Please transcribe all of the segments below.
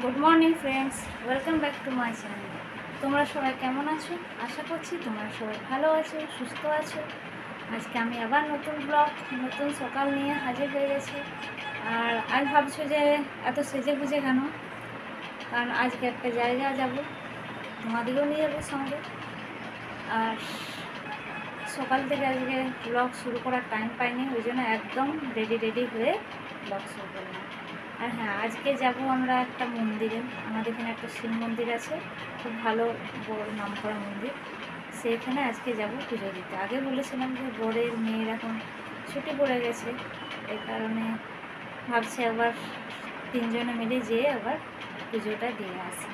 Good morning friends, welcome back to my channel. তোমরা সবাই কেমন আছো? আশা করছি তোমরা সবাই ভালো আছো, সুস্থ আছো। আজকে আমি আবার নতুন ব্লগ, নতুন সকাল নিয়ে হাজির হয়ে গেছি। আর আজ ভাবছো যে এত সেজে গুজে কেন? কারণ আজকে একটা জায়গা যাব, তোমাদেরও নিয়ে যাবো সঙ্গে। আর সকাল থেকে আজকে ব্লগ শুরু করার টাইম পাইনি, ওই জন্য একদম রেডি হয়ে ব্লগ শুরু করলাম। আর হ্যাঁ, আজকে যাব আমরা একটা মন্দিরে। আমাদের এখানে একটা শিব মন্দির আছে, খুব ভালো বড় নামকরা মন্দির। সেইখানে আজকে যাব পুজো দিতে। আগে বলেছিলাম যে বরের মেয়ের এখন ছুটি পড়ে গেছে, এই কারণে ভাবছি আবার তিনজনে মিলে যেয়ে আবার পুজোটা দিয়ে আসি।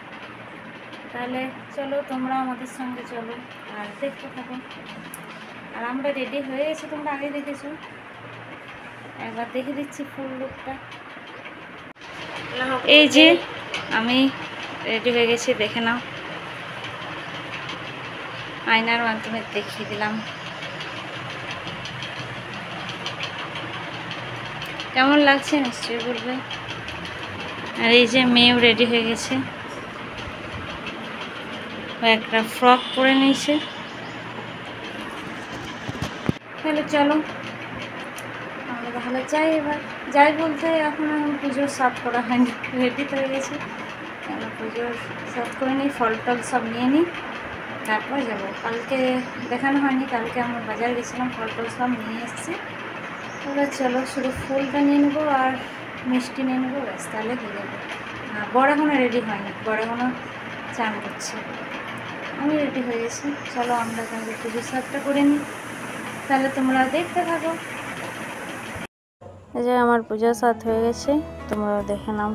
তাহলে চলো, তোমরা আমাদের সঙ্গে চলো আর দেখতে থাকো। আর আমরা রেডি হয়ে গেছি, তোমরা আগে দেখেছো, একবার দেখে দিচ্ছি ফুল লুকটা। এই যে আমি রেডি হয়ে গেছি, দেখে নাও, আয়নার মাধ্যমে দেখিয়ে দিলাম। কেমন লাগছে নিশ্চয়ই বলবে। আর এই যে মেয়েও রেডি হয়ে গেছে, ও একটা ফ্রক পরে নিয়েছে। তাহলে চলো আমরা তাহলে যাই। এবার যাই বলতে এখন পুজোর সাত করা হয়নি, রেডি তো হয়ে গেছি। পুজোর সাত করে নিই, ফল টল সব নিয়ে নিই, তারপর যাবো। কালকে দেখানো হয়নি, কালকে আমরা বাজার গেছিলাম, ফল টল সব নিয়ে এসেছি। এবার চলো শুধু ফুলটা নিয়ে নেবো আর মিষ্টি নিয়ে নেবো, ব্যাস, তাহলে হয়ে যাবে। বড় এখনও রেডি হয়নি, বড় এখনও চান করছে। আমি রেডি হয়ে গেছি, চলো আমরা তাহলে পুজোর সাতটা করে নিই, তাহলে তোমরা দেখতে থাকো। এই যে আমার পুজোর সাত হয়ে গেছে, তোমরাও দেখে নাও।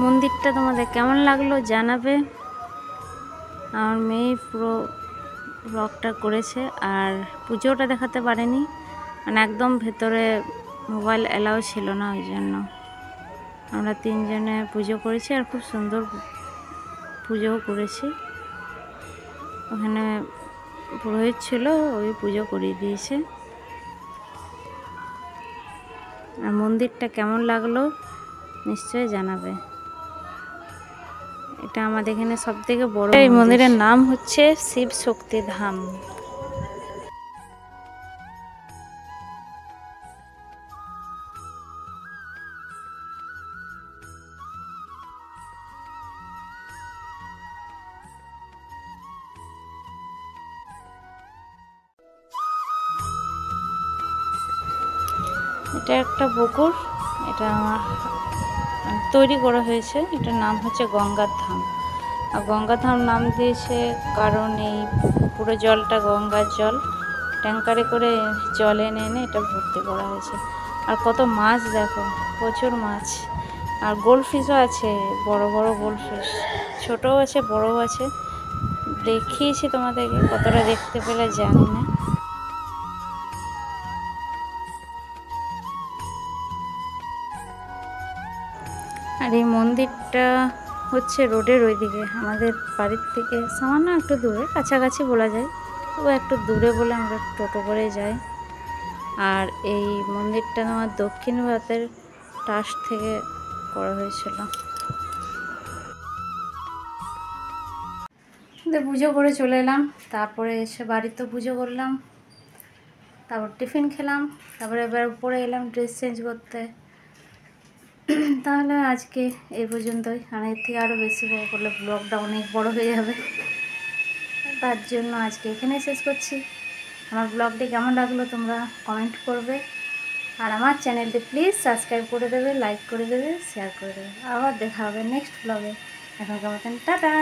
মন্দিরটা তোমাদের কেমন লাগলো জানাবে। আমার মেয়ে পুরো ব্লগটা করেছে, আর পুজোটা দেখাতে পারেনি, মানে একদম ভেতরে মোবাইল অ্যালাউ ছিল না, ওই জন্য আমরা তিনজনে পুজো করেছি আর খুব সুন্দর পুজোও করেছি। ওখানে পুরোহিত ছিল, ওই পুজো করিয়ে দিয়েছে। আর মন্দিরটা কেমন লাগলো নিশ্চয়ই জানাবে। এটা আমাদের এখানে সব থেকে বড়। এই মন্দিরের নাম হচ্ছে শিব শক্তি ধাম। এটা একটা পুকুর, এটা আমার তৈরি করা হয়েছে। এটার নাম হচ্ছে গঙ্গার ধাম। আর গঙ্গার ধাম নাম দিয়েছে কারণ এই পুরো জলটা গঙ্গার জল, ট্যাঙ্কারে করে জল এনে এনে এটা ভর্তি করা হয়েছে। আর কত মাছ দেখো, প্রচুর মাছ। আর গোল্ডফিশও আছে, বড় বড় গোল্ডফিশ, ছোটও আছে বড়ও আছে। দেখিয়েছি তোমাদেরকে, কতটা দেখতে পেলে জানি না। আর এই মন্দিরটা হচ্ছে রোডের ওইদিকে, আমাদের বাড়ির থেকে সামান্য একটু দূরে, কাছাকাছি বলা যায়, তবু একটু দূরে বলে আমরা টোটো করে যাই। আর এই মন্দিরটা আমার দক্ষিণ ভারতের ট্রাস্ট থেকে করা হয়েছিল। পুজো করে চলে এলাম, তারপরে এসে বাড়িতে পুজো করলাম, তারপর টিফিন খেলাম, তারপরে এবার উপরে এলাম ড্রেস চেঞ্জ করতে। তাহলে আজকে এই পর্যন্তই, আর এর থেকে আরও বেশি বড় করলে ব্লগটা অনেক বড় হয়ে যাবে, তার জন্য আজকে এখানে শেষ করছি। আমার ব্লগটি কেমন লাগলো তোমরা কমেন্ট করবে, আর আমার চ্যানেলটি প্লিজ সাবস্ক্রাইব করে দেবে, লাইক করে দেবে, শেয়ার করে দেবে। আবার দেখা হবে নেক্সট ব্লগে। এখনকার মতন টাটা।